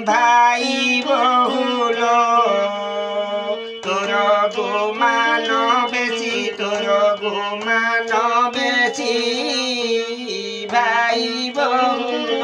ভাই বহুল তোর গুমান বেশি তোর গুমান বেশি ভাই বহুল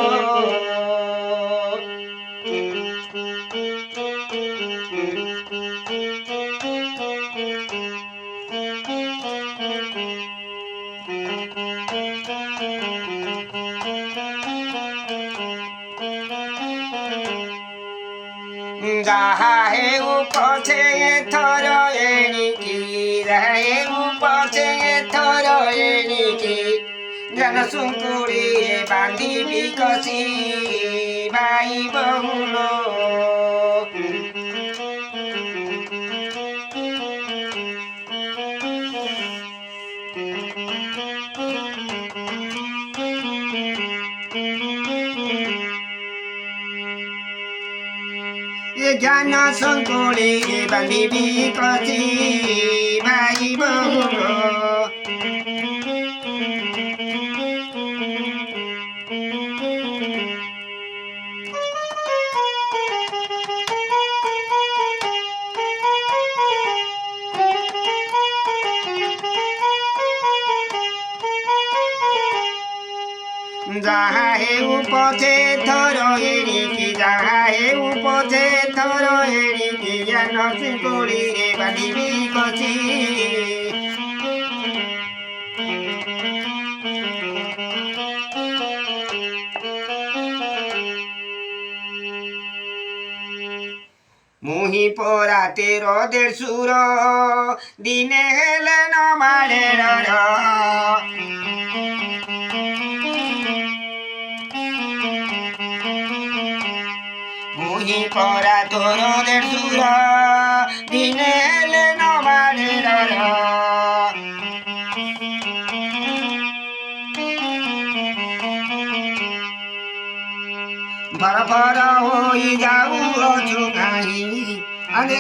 যাহা হেউ পছে থর এণিকি হেউ পছে থর এণিকি জন শুঙ্কুড়ি বাঁধিবি কষি ভাই বহুল জ্ঞান শঙ্কুড়ি বাঁধিবি কষি ভাই বহুল যাহা হেউ পছে থর এণিকি যাহা হেউ পছে থর এণিকি জ্ঞান শঙ্কুড়ি বাঁধিবি কষি মুহি পরাতে রদের সুর দিনে হেলে নমারে রর মুহি পরা তোর রদের সুর দিনে হেলে নমারে রর ভর ভর হই যাও অযু কাহি আরে